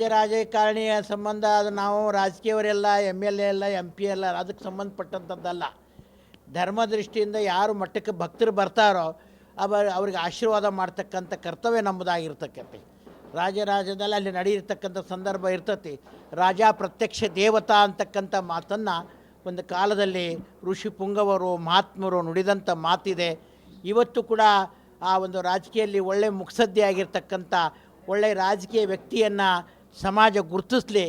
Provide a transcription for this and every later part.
ರಾಜಕಾರಣಿಯ ಸಂಬಂಧ ಅದು ನಾವು ರಾಜಕೀಯವರೆಲ್ಲ MLA ಎಲ್ಲ MP ಎಲ್ಲ ಅದಕ್ಕೆ ಸಂಬಂಧಪಟ್ಟಂಥದ್ದಲ್ಲ. ಧರ್ಮ ದೃಷ್ಟಿಯಿಂದ ಯಾರು ಮಟ್ಟಕ್ಕೆ ಭಕ್ತರು ಬರ್ತಾರೋ ಅವ್ರಿಗೆ ಆಶೀರ್ವಾದ ಮಾಡ್ತಕ್ಕಂಥ ಕರ್ತವ್ಯ ನಮ್ಮದಾಗಿರ್ತಕ್ಕಂತೆ. ರಾಜ್ಯದಲ್ಲಿ ಅಲ್ಲಿ ನಡೆಯಿರ್ತಕ್ಕಂಥ ಸಂದರ್ಭ ಇರ್ತತಿ. ರಾಜ ಪ್ರತ್ಯಕ್ಷ ದೇವತಾ ಅಂತಕ್ಕಂಥ ಮಾತನ್ನು ಒಂದು ಕಾಲದಲ್ಲಿ ಋಷಿ ಪುಂಗವರು ಮಹಾತ್ಮರು ನುಡಿದಂಥ ಮಾತಿದೆ. ಇವತ್ತು ಕೂಡ ಆ ಒಂದು ರಾಜಕೀಯದಲ್ಲಿ ಒಳ್ಳೆ ಮುತ್ಸದ್ದಿ ಆಗಿರ್ತಕ್ಕಂಥ ಒಳ್ಳೆಯ ರಾಜಕೀಯ ವ್ಯಕ್ತಿಯನ್ನು ಸಮಾಜ ಗುರುತಿಸಲಿ,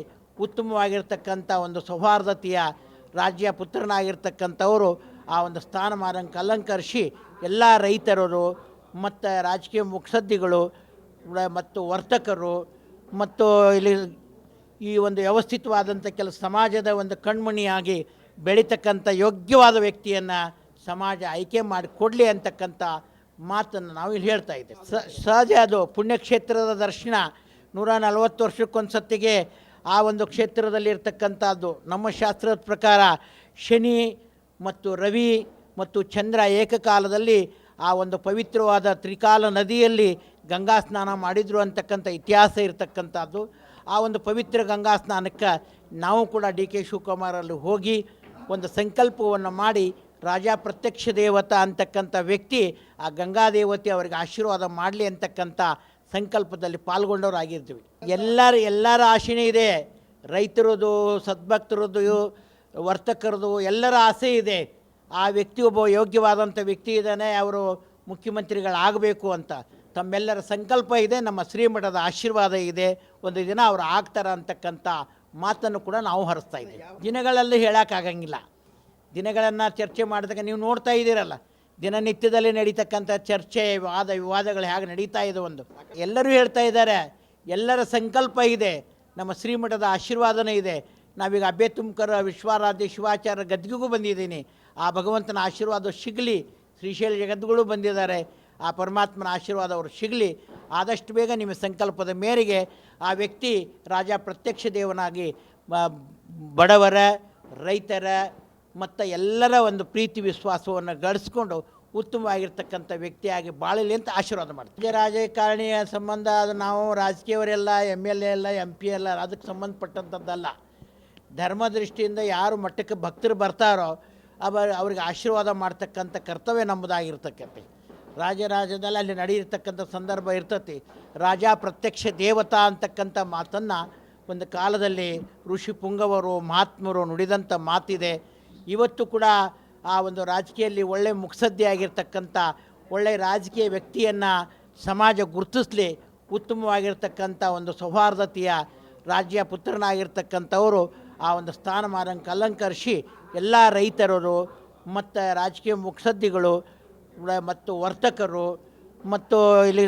ಉತ್ತಮವಾಗಿರ್ತಕ್ಕಂಥ ಒಂದು ಸೌಹಾರ್ದತೆಯ ರಾಜ್ಯ ಪುತ್ರನಾಗಿರ್ತಕ್ಕಂಥವರು ಆ ಒಂದು ಸ್ಥಾನಮಾನಕ್ಕೆ ಅಲಂಕರಿಸಿ ಎಲ್ಲ ರೈತರು ಮತ್ತು ರಾಜಕೀಯ ಮುತ್ಸದ್ದಿಗಳು ಮತ್ತು ವರ್ತಕರು ಮತ್ತು ಇಲ್ಲಿ ಈ ಒಂದು ವ್ಯವಸ್ಥಿತವಾದಂಥ ಕೆಲಸ ಸಮಾಜದ ಒಂದು ಕಣ್ಮಣಿಯಾಗಿ ಬೆಳೀತಕ್ಕಂಥ ಯೋಗ್ಯವಾದ ವ್ಯಕ್ತಿಯನ್ನು ಸಮಾಜ ಆಯ್ಕೆ ಮಾಡಿ ಕೊಡಲಿ ಅಂತಕ್ಕಂಥ ಮಾತನ್ನು ನಾವು ಇಲ್ಲಿ ಹೇಳ್ತಾ ಇದ್ದೇವೆ. ಸಹಜ ಅದು ಪುಣ್ಯಕ್ಷೇತ್ರದ ದರ್ಶನ 140 ವರ್ಷಕ್ಕೊಂದು ಸತ್ತಿಗೆ ಆ ಒಂದು ಕ್ಷೇತ್ರದಲ್ಲಿರ್ತಕ್ಕಂಥದ್ದು. ನಮ್ಮ ಶಾಸ್ತ್ರದ ಪ್ರಕಾರ ಶನಿ ಮತ್ತು ರವಿ ಮತ್ತು ಚಂದ್ರ ಏಕಕಾಲದಲ್ಲಿ ಆ ಒಂದು ಪವಿತ್ರವಾದ ತ್ರಿಕಾಲ ನದಿಯಲ್ಲಿ ಗಂಗಾ ಸ್ನಾನ ಮಾಡಿದರು ಅಂತಕ್ಕಂಥ ಇತಿಹಾಸ ಇರತಕ್ಕಂಥದ್ದು. ಆ ಒಂದು ಪವಿತ್ರ ಗಂಗಾ ಸ್ನಾನಕ್ಕೆ ನಾವು ಕೂಡ DK ಶಿವಕುಮಾರಲ್ಲಿ ಹೋಗಿ ಒಂದು ಸಂಕಲ್ಪವನ್ನು ಮಾಡಿ ರಾಜ ಪ್ರತ್ಯಕ್ಷ ದೇವತಾ ಅಂತಕ್ಕಂಥ ವ್ಯಕ್ತಿ ಆ ಗಂಗಾ ದೇವತೆ ಅವರಿಗೆ ಆಶೀರ್ವಾದ ಮಾಡಲಿ ಅಂತಕ್ಕಂಥ ಸಂಕಲ್ಪದಲ್ಲಿ ಪಾಲ್ಗೊಂಡವರಾಗಿರ್ತೀವಿ. ಎಲ್ಲರ ಆಶೆನೇ ಇದೆ. ರೈತರದು, ಸದ್ಭಕ್ತರದು, ವರ್ತಕರದು ಎಲ್ಲರ ಆಸೆ ಇದೆ. ಆ ವ್ಯಕ್ತಿ ಒಬ್ಬ ಯೋಗ್ಯವಾದಂಥ ವ್ಯಕ್ತಿ ಇದ್ದಾನೆ, ಅವರು ಮುಖ್ಯಮಂತ್ರಿಗಳಾಗಬೇಕು ಅಂತ ತಮ್ಮೆಲ್ಲರ ಸಂಕಲ್ಪ ಇದೆ. ನಮ್ಮ ಶ್ರೀಮಠದ ಆಶೀರ್ವಾದ ಇದೆ, ಒಂದು ದಿನ ಅವರು ಆಗ್ತಾರೆ ಅಂತಕ್ಕಂಥ ಮಾತನ್ನು ಕೂಡ ನಾವು ಹರಿಸ್ತಾ ಇದ್ದೀವಿ. ದಿನಗಳಲ್ಲಿ ಹೇಳೋಕ್ಕಾಗಂಗಿಲ್ಲ. ದಿನಗಳನ್ನು ಚರ್ಚೆ ಮಾಡಿದಾಗ ನೀವು ನೋಡ್ತಾ ಇದ್ದೀರಲ್ಲ, ದಿನನಿತ್ಯದಲ್ಲಿ ನಡೀತಕ್ಕಂಥ ಚರ್ಚೆ ವಿವಾದಗಳು ಹೇಗೆ ನಡೀತಾ ಇದೆ. ಒಂದು ಎಲ್ಲರೂ ಹೇಳ್ತಾ ಇದ್ದಾರೆ, ಎಲ್ಲರ ಸಂಕಲ್ಪ ಇದೆ, ನಮ್ಮ ಶ್ರೀಮಠದ ಆಶೀರ್ವಾದನೇ ಇದೆ. ನಾವೀಗ ಅಬ್ಬೆ ತುಮಕರ ವಿಶ್ವಾರಾಧ್ಯ ಶಿವಾಚಾರ್ಯ ಗದ್ದಿಗೂ ಬಂದಿದ್ದೀನಿ. ಆ ಭಗವಂತನ ಆಶೀರ್ವಾದ ಸಿಗಲಿ. ಶ್ರೀಶೈಲ ಜಗದ್ಗುರು ಬಂದಿದ್ದಾರೆ, ಆ ಪರಮಾತ್ಮನ ಆಶೀರ್ವಾದ ಅವರು ಸಿಗಲಿ. ಆದಷ್ಟು ಬೇಗ ನಿಮ್ಮ ಸಂಕಲ್ಪದ ಮೇರೆಗೆ ಆ ವ್ಯಕ್ತಿ ರಾಜ ಪ್ರತ್ಯಕ್ಷ ದೇವನಾಗಿ ಬಡವರ, ರೈತರ ಮತ್ತು ಎಲ್ಲರ ಒಂದು ಪ್ರೀತಿ ವಿಶ್ವಾಸವನ್ನು ಗಳಿಸ್ಕೊಂಡು ಉತ್ತಮವಾಗಿರ್ತಕ್ಕಂಥ ವ್ಯಕ್ತಿಯಾಗಿ ಬಾಳಲಿ ಅಂತ ಆಶೀರ್ವಾದ ಮಾಡ್ತೀವಿ. ರಾಜಕಾರಣಿಯ ಸಂಬಂಧ ಅದು ನಾವು ರಾಜಕೀಯವರೆಲ್ಲ MLA ಎಲ್ಲ MP ಎಲ್ಲ ಅದಕ್ಕೆ ಸಂಬಂಧಪಟ್ಟಂಥದ್ದಲ್ಲ. ಧರ್ಮ ದೃಷ್ಟಿಯಿಂದ ಯಾರು ಮಟ್ಟಕ್ಕೆ ಭಕ್ತರು ಬರ್ತಾರೋ ಅವ್ರಿಗೆ ಆಶೀರ್ವಾದ ಮಾಡ್ತಕ್ಕಂಥ ಕರ್ತವ್ಯ ನಮ್ಮದಾಗಿರ್ತಕ್ಕಂತೆ. ರಾಜ್ಯದಲ್ಲಿ ಅಲ್ಲಿ ನಡೆಯಿರ್ತಕ್ಕಂಥ ಸಂದರ್ಭ ಇರ್ತತಿ. ರಾಜ ಪ್ರತ್ಯಕ್ಷ ದೇವತಾ ಅಂತಕ್ಕಂಥ ಮಾತನ್ನು ಒಂದು ಕಾಲದಲ್ಲಿ ಋಷಿ ಪುಂಗವರು ಮಹಾತ್ಮರು ನುಡಿದಂಥ ಮಾತಿದೆ. ಇವತ್ತು ಕೂಡ ಆ ಒಂದು ರಾಜಕೀಯದಲ್ಲಿ ಒಳ್ಳೆ ಮುತ್ಸದ್ದಿ ಆಗಿರ್ತಕ್ಕಂಥ ಒಳ್ಳೆಯ ರಾಜಕೀಯ ವ್ಯಕ್ತಿಯನ್ನು ಸಮಾಜ ಗುರುತಿಸಲಿ, ಉತ್ತಮವಾಗಿರ್ತಕ್ಕಂಥ ಒಂದು ಸೌಹಾರ್ದತೆಯ ರಾಜ್ಯ ಪುತ್ರನಾಗಿರ್ತಕ್ಕಂಥವರು ಆ ಒಂದು ಸ್ಥಾನಮಾನಕ್ಕೆ ಅಲಂಕರಿಸಿ ಎಲ್ಲ ರೈತರು ಮತ್ತು ರಾಜಕೀಯ ಮುತ್ಸದ್ದಿಗಳು ಮತ್ತು ವರ್ತಕರು ಮತ್ತು ಇಲ್ಲಿ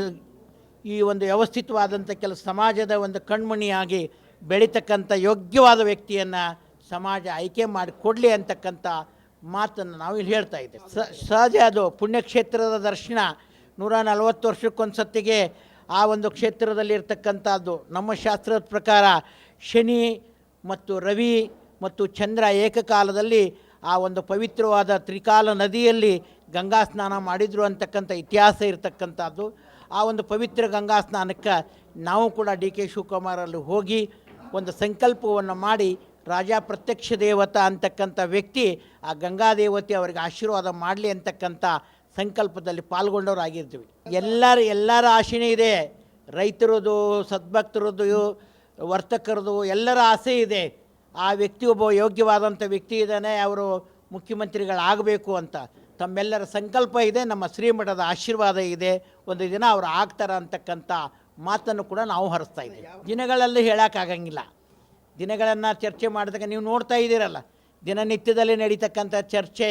ಈ ಒಂದು ವ್ಯವಸ್ಥಿತವಾದಂಥ ಕೆಲಸ ಸಮಾಜದ ಒಂದು ಕಣ್ಮಣಿಯಾಗಿ ಬೆಳೀತಕ್ಕಂಥ ಯೋಗ್ಯವಾದ ವ್ಯಕ್ತಿಯನ್ನು ಸಮಾಜ ಆಯ್ಕೆ ಮಾಡಿ ಕೊಡಲಿ ಅಂತಕ್ಕಂಥ ಮಾತನ್ನು ನಾವು ಇಲ್ಲಿ ಹೇಳ್ತಾ ಇದ್ದೇವೆ. ಸಹಜ ಅದು ಪುಣ್ಯಕ್ಷೇತ್ರದ ದರ್ಶನ 140 ವರ್ಷಕ್ಕೊಂದು ಸತ್ತಿಗೆ ಆ ಒಂದು ಕ್ಷೇತ್ರದಲ್ಲಿರ್ತಕ್ಕಂಥದ್ದು. ನಮ್ಮ ಶಾಸ್ತ್ರದ ಪ್ರಕಾರ ಶನಿ ಮತ್ತು ರವಿ ಮತ್ತು ಚಂದ್ರ ಏಕಕಾಲದಲ್ಲಿ ಆ ಒಂದು ಪವಿತ್ರವಾದ ತ್ರಿಕಾಲ ನದಿಯಲ್ಲಿ ಗಂಗಾ ಸ್ನಾನ ಮಾಡಿದರು ಅಂತಕ್ಕಂಥ ಇತಿಹಾಸ ಇರತಕ್ಕಂಥದ್ದು. ಆ ಒಂದು ಪವಿತ್ರ ಗಂಗಾ ಸ್ನಾನಕ್ಕೆ ನಾವು ಕೂಡ DK ಶಿವಕುಮಾರಲ್ಲಿ ಹೋಗಿ ಒಂದು ಸಂಕಲ್ಪವನ್ನು ಮಾಡಿ ರಾಜ ಪ್ರತ್ಯಕ್ಷ ದೇವತಾ ಅಂತಕ್ಕಂಥ ವ್ಯಕ್ತಿ ಆ ಗಂಗಾ ದೇವತೆ ಅವರಿಗೆ ಆಶೀರ್ವಾದ ಮಾಡಲಿ ಅಂತಕ್ಕಂಥ ಸಂಕಲ್ಪದಲ್ಲಿ ಪಾಲ್ಗೊಂಡವರಾಗಿರ್ತೀವಿ. ಎಲ್ಲರ ಆಶೆನೇ ಇದೆ. ರೈತರದು, ಸದ್ಭಕ್ತರದು, ವರ್ತಕರದು ಎಲ್ಲರ ಆಸೆ ಇದೆ. ಆ ವ್ಯಕ್ತಿ ಒಬ್ಬ ಯೋಗ್ಯವಾದಂಥ ವ್ಯಕ್ತಿ ಇದ್ದಾನೆ, ಅವರು ಮುಖ್ಯಮಂತ್ರಿಗಳಾಗಬೇಕು ಅಂತ ತಮ್ಮೆಲ್ಲರ ಸಂಕಲ್ಪ ಇದೆ. ನಮ್ಮ ಶ್ರೀಮಠದ ಆಶೀರ್ವಾದ ಇದೆ, ಒಂದು ದಿನ ಅವರು ಆಗ್ತಾರೆ ಅಂತಕ್ಕಂಥ ಮಾತನ್ನು ಕೂಡ ನಾವು ಹರಿಸ್ತಾ ಇದ್ದೀವಿ. ದಿನಗಳಲ್ಲಿ ಹೇಳೋಕ್ಕಾಗಂಗಿಲ್ಲ. ದಿನಗಳನ್ನು ಚರ್ಚೆ ಮಾಡಿದಾಗ ನೀವು ನೋಡ್ತಾ ಇದ್ದೀರಲ್ಲ, ದಿನನಿತ್ಯದಲ್ಲಿ ನಡೀತಕ್ಕಂಥ ಚರ್ಚೆ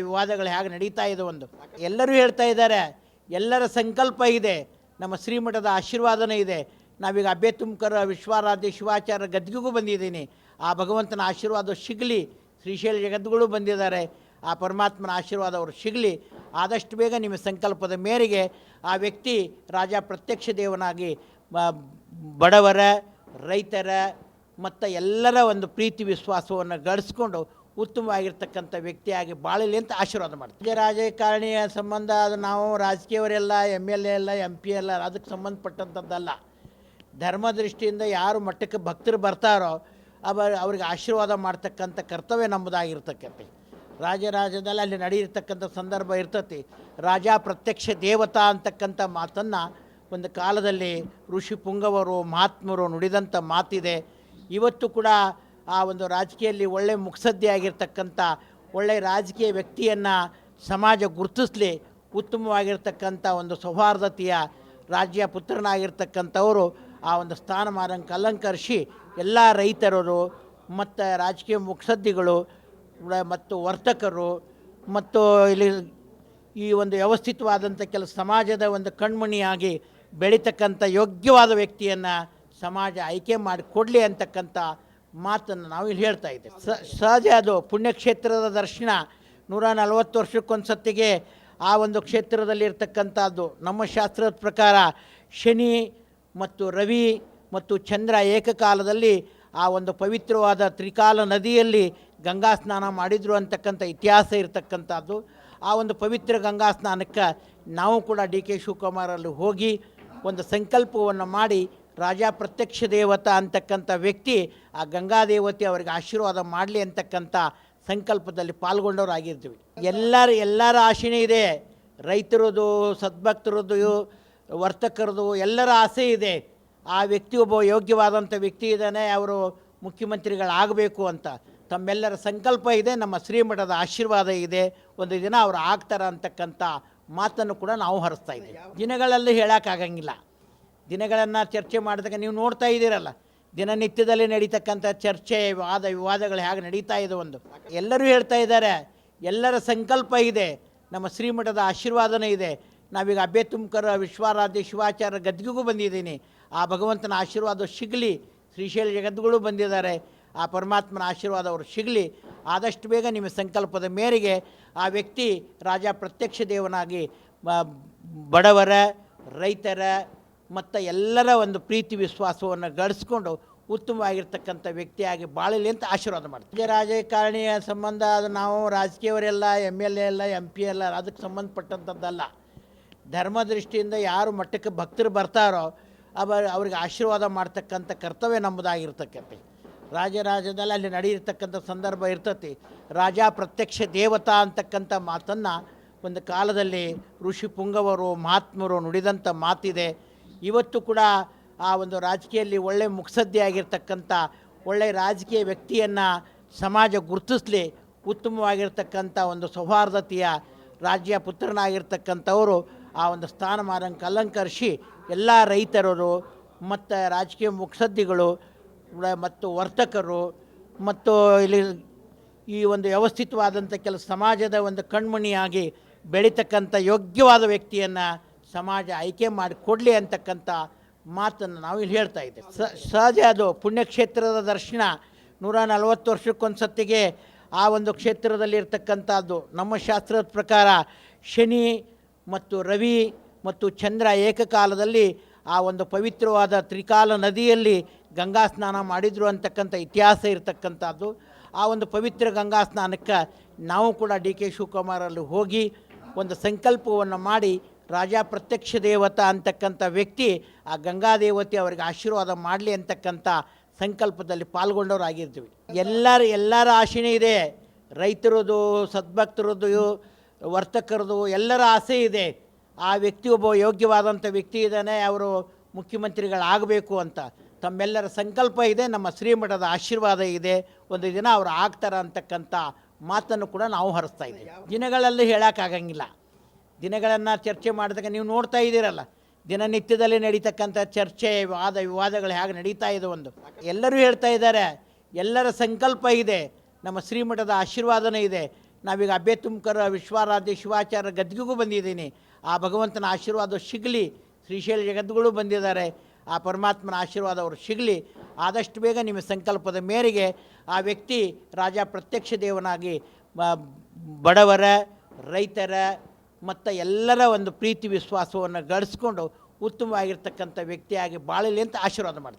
ವಿವಾದಗಳು ಹೇಗೆ ನಡೀತಾ ಇದೆ. ಒಂದು ಎಲ್ಲರೂ ಹೇಳ್ತಾ ಇದ್ದಾರೆ, ಎಲ್ಲರ ಸಂಕಲ್ಪ ಇದೆ, ನಮ್ಮ ಶ್ರೀಮಠದ ಆಶೀರ್ವಾದನೇ ಇದೆ. ನಾವೀಗ ಅಬ್ಬೆ ತುಮಕರ ವಿಶ್ವಾರಾಧ್ಯ ಶಿವಾಚಾರ್ಯ ಗದ್ದಿಗೂ ಬಂದಿದ್ದೀನಿ. ಆ ಭಗವಂತನ ಆಶೀರ್ವಾದ ಸಿಗಲಿ. ಶ್ರೀಶೈಲ ಜಗದ್ಗುರು ಬಂದಿದ್ದಾರೆ, ಆ ಪರಮಾತ್ಮನ ಆಶೀರ್ವಾದ ಅವರು ಸಿಗಲಿ. ಆದಷ್ಟು ಬೇಗ ನಿಮ್ಮ ಸಂಕಲ್ಪದ ಮೇರೆಗೆ ಆ ವ್ಯಕ್ತಿ ರಾಜ ಪ್ರತ್ಯಕ್ಷ ದೇವನಾಗಿ ಬಡವರ, ರೈತರ ಮತ್ತು ಎಲ್ಲರ ಒಂದು ಪ್ರೀತಿ ವಿಶ್ವಾಸವನ್ನು ಗಳಿಸ್ಕೊಂಡು ಉತ್ತಮವಾಗಿರ್ತಕ್ಕಂಥ ವ್ಯಕ್ತಿಯಾಗಿ ಬಾಳಲಿ ಅಂತ ಆಶೀರ್ವಾದ ಮಾಡ್ತೀವಿ. ರಾಜಕಾರಣಿಯ ಸಂಬಂಧ ಅದು ನಾವು ರಾಜಕೀಯವರೆಲ್ಲ MLA ಎಲ್ಲ MP ಎಲ್ಲ ಅದಕ್ಕೆ ಸಂಬಂಧಪಟ್ಟಂಥದ್ದಲ್ಲ. ಧರ್ಮದೃಷ್ಟಿಯಿಂದ ಯಾರು ಮಟ್ಟಕ್ಕೆ ಭಕ್ತರು ಬರ್ತಾರೋ ಅವ್ರಿಗೆ ಆಶೀರ್ವಾದ ಮಾಡ್ತಕ್ಕಂಥ ಕರ್ತವ್ಯ ನಮ್ಮದಾಗಿರ್ತಕ್ಕಂಥ ರಾಜರಾಜ್ಯದಲ್ಲಿ ಅಲ್ಲಿ ನಡೆಯಿರ್ತಕ್ಕಂಥ ಸಂದರ್ಭ ಇರ್ತತಿ. ರಾಜ ಪ್ರತ್ಯಕ್ಷ ದೇವತಾ ಅಂತಕ್ಕಂಥ ಮಾತನ್ನು ಒಂದು ಕಾಲದಲ್ಲಿ ಋಷಿ ಪುಂಗವರು ಮಹಾತ್ಮರು ನುಡಿದಂಥ ಮಾತಿದೆ. ಇವತ್ತು ಕೂಡ ಆ ಒಂದು ರಾಜಕೀಯದಲ್ಲಿ ಒಳ್ಳೆ ಮುತ್ಸದ್ದಿ ಆಗಿರ್ತಕ್ಕಂಥ ಒಳ್ಳೆ ರಾಜಕೀಯ ವ್ಯಕ್ತಿಯನ್ನು ಸಮಾಜ ಗುರುತಿಸಲಿ, ಉತ್ತಮವಾಗಿರ್ತಕ್ಕಂಥ ಒಂದು ಸೌಹಾರ್ದತೆಯ ರಾಜ್ಯ ಪುತ್ರನಾಗಿರ್ತಕ್ಕಂಥವರು ಆ ಒಂದು ಸ್ಥಾನಮಾನಕ್ಕೆ ಅಲಂಕರಿಸಿ ಎಲ್ಲ ರೈತರು ಮತ್ತು ರಾಜಕೀಯ ಮುತ್ಸದ್ದಿಗಳು ಮತ್ತು ವರ್ತಕರು ಮತ್ತು ಇಲ್ಲಿ ಈ ಒಂದು ವ್ಯವಸ್ಥಿತವಾದಂಥ ಕೆಲವು ಸಮಾಜದ ಒಂದು ಕಣ್ಮಣಿಯಾಗಿ ಬೆಳೀತಕ್ಕಂಥ ಯೋಗ್ಯವಾದ ವ್ಯಕ್ತಿಯನ್ನು ಸಮಾಜ ಆಯ್ಕೆ ಮಾಡಿ ಕೊಡಲಿ ಅಂತಕ್ಕಂಥ ಮಾತನ್ನು ನಾವು ಇಲ್ಲಿ ಹೇಳ್ತಾ ಇದ್ದೇವೆ. ಸಹಜ ಅದು ಪುಣ್ಯಕ್ಷೇತ್ರದ ದರ್ಶನ 140 ವರ್ಷಕ್ಕೊಂದು ಸತ್ತಿಗೆ ಆ ಒಂದು ಕ್ಷೇತ್ರದಲ್ಲಿರ್ತಕ್ಕಂಥದ್ದು. ನಮ್ಮ ಶಾಸ್ತ್ರದ ಪ್ರಕಾರ ಶನಿ ಮತ್ತು ರವಿ ಮತ್ತು ಚಂದ್ರ ಏಕಕಾಲದಲ್ಲಿ ಆ ಒಂದು ಪವಿತ್ರವಾದ ತ್ರಿಕಾಲ ನದಿಯಲ್ಲಿ ಗಂಗಾ ಸ್ನಾನ ಮಾಡಿದರು ಅಂತಕ್ಕಂಥ ಇತಿಹಾಸ ಇರತಕ್ಕಂಥದ್ದು. ಆ ಒಂದು ಪವಿತ್ರ ಗಂಗಾ ಸ್ನಾನಕ್ಕೆ ನಾವು ಕೂಡ ಡಿ ಕೆ ಶಿವಕುಮಾರಲ್ಲಿ ಹೋಗಿ ಒಂದು ಸಂಕಲ್ಪವನ್ನು ಮಾಡಿ ರಾಜ ಪ್ರತ್ಯಕ್ಷ ದೇವತಾ ಅಂತಕ್ಕಂಥ ವ್ಯಕ್ತಿ ಆ ಗಂಗಾ ದೇವತೆ ಅವರಿಗೆ ಆಶೀರ್ವಾದ ಮಾಡಲಿ ಅಂತಕ್ಕಂಥ ಸಂಕಲ್ಪದಲ್ಲಿ ಪಾಲ್ಗೊಂಡವರಾಗಿರ್ತೀವಿ. ಎಲ್ಲರ ಆಶೆನೇ ಇದೆ. ರೈತರದು, ಸದ್ಭಕ್ತರದು, ವರ್ತಕರದು ಎಲ್ಲರ ಆಸೆ ಇದೆ. ಆ ವ್ಯಕ್ತಿ ಒಬ್ಬ ಯೋಗ್ಯವಾದಂಥ ವ್ಯಕ್ತಿ ಇದ್ದಾನೆ, ಅವರು ಮುಖ್ಯಮಂತ್ರಿಗಳಾಗಬೇಕು ಅಂತ ತಮ್ಮೆಲ್ಲರ ಸಂಕಲ್ಪ ಇದೆ. ನಮ್ಮ ಶ್ರೀಮಠದ ಆಶೀರ್ವಾದ ಇದೆ, ಒಂದು ದಿನ ಅವರು ಆಗ್ತಾರೆ ಅಂತಕ್ಕಂಥ ಮಾತನ್ನು ಕೂಡ ನಾವು ಹರಿಸ್ತಾ ಇದ್ದೀವಿ. ದಿನಗಳಲ್ಲಿ ಹೇಳೋಕ್ಕಾಗಂಗಿಲ್ಲ. ದಿನಗಳನ್ನು ಚರ್ಚೆ ಮಾಡಿದಾಗ ನೀವು ನೋಡ್ತಾ ಇದ್ದೀರಲ್ಲ, ದಿನನಿತ್ಯದಲ್ಲಿ ನಡೀತಕ್ಕಂಥ ಚರ್ಚೆ, ವಿವಾದಗಳು ಹೇಗೆ ನಡೀತಾ ಇದೆ. ಒಂದು ಎಲ್ಲರೂ ಹೇಳ್ತಾ ಇದ್ದಾರೆ, ಎಲ್ಲರ ಸಂಕಲ್ಪ ಇದೆ, ನಮ್ಮ ಶ್ರೀಮಠದ ಆಶೀರ್ವಾದನೇ ಇದೆ. ನಾವೀಗ ಅಬ್ಬೆ ತುಮಕರ ವಿಶ್ವಾರಾಧ್ಯ ಶಿವಾಚಾರ್ಯ ಗದ್ಗಿಗೂ ಬಂದಿದ್ದೀನಿ. ಆ ಭಗವಂತನ ಆಶೀರ್ವಾದ ಸಿಗಲಿ. ಶ್ರೀಶೈಲ ಜಗದ್ಗುರು ಬಂದಿದ್ದಾರೆ, ಆ ಪರಮಾತ್ಮನ ಆಶೀರ್ವಾದ ಅವರು ಸಿಗಲಿ. ಆದಷ್ಟು ಬೇಗ ನಿಮ್ಮ ಸಂಕಲ್ಪದ ಮೇರೆಗೆ ಆ ವ್ಯಕ್ತಿ ರಾಜ ಪ್ರತ್ಯಕ್ಷ ದೇವನಾಗಿ ಬಡವರ, ರೈತರ ಮತ್ತು ಎಲ್ಲರ ಒಂದು ಪ್ರೀತಿ ವಿಶ್ವಾಸವನ್ನು ಗಳಿಸ್ಕೊಂಡು ಉತ್ತಮವಾಗಿರ್ತಕ್ಕಂಥ ವ್ಯಕ್ತಿಯಾಗಿ ಬಾಳಲಿ ಅಂತ ಆಶೀರ್ವಾದ ಮಾಡ್ತೀವಿ. ರಾಜಕಾರಣಿಯ ಸಂಬಂಧ ಅದು ನಾವು ರಾಜಕೀಯವರೆಲ್ಲ MLA ಎಲ್ಲ MP ಎಲ್ಲ ಅದಕ್ಕೆ ಸಂಬಂಧಪಟ್ಟಂಥದ್ದಲ್ಲ. ಧರ್ಮದೃಷ್ಟಿಯಿಂದ ಯಾರು ಮಟ್ಟಕ್ಕೆ ಭಕ್ತರು ಬರ್ತಾರೋ ಅವ್ರಿಗೆ ಆಶೀರ್ವಾದ ಮಾಡ್ತಕ್ಕಂಥ ಕರ್ತವ್ಯ ನಮ್ಮದಾಗಿರ್ತಕ್ಕಂಥ ರಾಜರಾಜ್ಯದಲ್ಲಿ ಅಲ್ಲಿ ನಡೆಯಿರ್ತಕ್ಕಂಥ ಸಂದರ್ಭ ಇರ್ತತಿ. ರಾಜ ಪ್ರತ್ಯಕ್ಷ ದೇವತಾ ಅಂತಕ್ಕಂಥ ಮಾತನ್ನು ಒಂದು ಕಾಲದಲ್ಲಿ ಋಷಿ ಪುಂಗವರು ಮಹಾತ್ಮರು ನುಡಿದಂಥ ಮಾತಿದೆ. ಇವತ್ತು ಕೂಡ ಆ ಒಂದು ರಾಜಕೀಯದಲ್ಲಿ ಒಳ್ಳೆ ಮುತ್ಸದ್ದಿ ಆಗಿರ್ತಕ್ಕಂಥ ಒಳ್ಳೆ ರಾಜಕೀಯ ವ್ಯಕ್ತಿಯನ್ನು ಸಮಾಜ ಗುರುತಿಸಲಿ, ಉತ್ತಮವಾಗಿರ್ತಕ್ಕಂಥ ಒಂದು ಸೌಹಾರ್ದತೆಯ ರಾಜ್ಯ ಪುತ್ರನಾಗಿರ್ತಕ್ಕಂಥವರು ಆ ಒಂದು ಸ್ಥಾನಮಾನಕ್ಕೆ ಅಲಂಕರಿಸಿ ಎಲ್ಲ ರೈತರು ಮತ್ತು ರಾಜಕೀಯ ಮುತ್ಸದ್ದಿಗಳು ಮತ್ತು ವರ್ತಕರು ಮತ್ತು ಇಲ್ಲಿ ಈ ಒಂದು ವ್ಯವಸ್ಥಿತವಾದಂಥ ಕೆಲವು ಸಮಾಜದ ಒಂದು ಕಣ್ಮಣಿಯಾಗಿ ಬೆಳೀತಕ್ಕಂಥ ಯೋಗ್ಯವಾದ ವ್ಯಕ್ತಿಯನ್ನು ಸಮಾಜ ಆಯ್ಕೆ ಮಾಡಿ ಕೊಡಲಿ ಅಂತಕ್ಕಂಥ ಮಾತನ್ನು ನಾವು ಇಲ್ಲಿ ಹೇಳ್ತಾ ಇದ್ದೇವೆ. ಸಹಜ ಅದು ಪುಣ್ಯಕ್ಷೇತ್ರದ ದರ್ಶನ 140 ವರ್ಷಕ್ಕೊಂದು ಸತ್ತಿಗೆ ಆ ಒಂದು ಕ್ಷೇತ್ರದಲ್ಲಿರ್ತಕ್ಕಂಥದ್ದು. ನಮ್ಮ ಶಾಸ್ತ್ರದ ಪ್ರಕಾರ ಶನಿ ಮತ್ತು ರವಿ ಮತ್ತು ಚಂದ್ರ ಏಕಕಾಲದಲ್ಲಿ ಆ ಒಂದು ಪವಿತ್ರವಾದ ತ್ರಿಕಾಲ ನದಿಯಲ್ಲಿ ಗಂಗಾ ಸ್ನಾನ ಮಾಡಿದರು ಅಂತಕ್ಕಂಥ ಇತಿಹಾಸ ಇರತಕ್ಕಂಥದ್ದು. ಆ ಒಂದು ಪವಿತ್ರ ಗಂಗಾ ಸ್ನಾನಕ್ಕೆ ನಾವು ಕೂಡ ಡಿ ಕೆ ಶಿವಕುಮಾರಲ್ಲಿ ಹೋಗಿ ಒಂದು ಸಂಕಲ್ಪವನ್ನು ಮಾಡಿ ರಾಜ ಪ್ರತ್ಯಕ್ಷ ದೇವತಾ ಅಂತಕ್ಕಂಥ ವ್ಯಕ್ತಿ ಆ ಗಂಗಾ ದೇವತೆ ಅವರಿಗೆ ಆಶೀರ್ವಾದ ಮಾಡಲಿ ಅಂತಕ್ಕಂಥ ಸಂಕಲ್ಪದಲ್ಲಿ ಪಾಲ್ಗೊಂಡವರಾಗಿರ್ತೀವಿ. ಎಲ್ಲರ ಆಶೆನೇ ಇದೆ. ರೈತರದು, ಸದ್ಭಕ್ತರದು, ವರ್ತಕರದು ಎಲ್ಲರ ಆಸೆ ಇದೆ. ಆ ವ್ಯಕ್ತಿ ಒಬ್ಬ ಯೋಗ್ಯವಾದಂಥ ವ್ಯಕ್ತಿ ಇದ್ದಾನೆ, ಅವರು ಮುಖ್ಯಮಂತ್ರಿಗಳಾಗಬೇಕು ಅಂತ ತಮ್ಮೆಲ್ಲರ ಸಂಕಲ್ಪ ಇದೆ. ನಮ್ಮ ಶ್ರೀಮಠದ ಆಶೀರ್ವಾದ ಇದೆ, ಒಂದು ದಿನ ಅವರು ಆಗ್ತಾರೆ ಅಂತಕ್ಕಂಥ ಮಾತನ್ನು ಕೂಡ ನಾವು ಹರಿಸ್ತಾ ಇದ್ದೀವಿ. ದಿನಗಳಲ್ಲಿ ಹೇಳೋಕ್ಕಾಗಂಗಿಲ್ಲ. ದಿನಗಳನ್ನು ಚರ್ಚೆ ಮಾಡಿದಾಗ ನೀವು ನೋಡ್ತಾ ಇದ್ದೀರಲ್ಲ, ದಿನನಿತ್ಯದಲ್ಲಿ ನಡೀತಕ್ಕಂಥ ಚರ್ಚೆ, ವಿವಾದಗಳು ಹೇಗೆ ನಡೀತಾ ಇದೆ. ಒಂದು ಎಲ್ಲರೂ ಹೇಳ್ತಾ ಇದ್ದಾರೆ, ಎಲ್ಲರ ಸಂಕಲ್ಪ ಇದೆ, ನಮ್ಮ ಶ್ರೀಮಠದ ಆಶೀರ್ವಾದನೇ ಇದೆ. ನಾವೀಗ ಅಬ್ಬೆ ತುಮಕರ ವಿಶ್ವಾರಾಧ್ಯ ಶಿವಾಚಾರ್ಯ ಗದ್ಗಿಗೂ ಬಂದಿದ್ದೀನಿ. ಆ ಭಗವಂತನ ಆಶೀರ್ವಾದ ಸಿಗಲಿ. ಶ್ರೀಶೈಲ ಜಗದ್ಗುರು ಬಂದಿದ್ದಾರೆ, ಆ ಪರಮಾತ್ಮನ ಆಶೀರ್ವಾದ ಅವರು ಸಿಗಲಿ. ಆದಷ್ಟು ಬೇಗ ನಿಮ್ಮ ಸಂಕಲ್ಪದ ಮೇರೆಗೆ ಆ ವ್ಯಕ್ತಿ ರಾಜ ಪ್ರತ್ಯಕ್ಷ ದೇವನಾಗಿ ಬಡವರ, ರೈತರ ಮತ್ತು ಎಲ್ಲರ ಒಂದು ಪ್ರೀತಿ ವಿಶ್ವಾಸವನ್ನು ಗಳಿಸ್ಕೊಂಡು ಉತ್ತಮವಾಗಿರ್ತಕ್ಕಂಥ ವ್ಯಕ್ತಿಯಾಗಿ ಬಾಳಲಿ ಅಂತ ಆಶೀರ್ವಾದ ಮಾಡ್ತೀವಿ.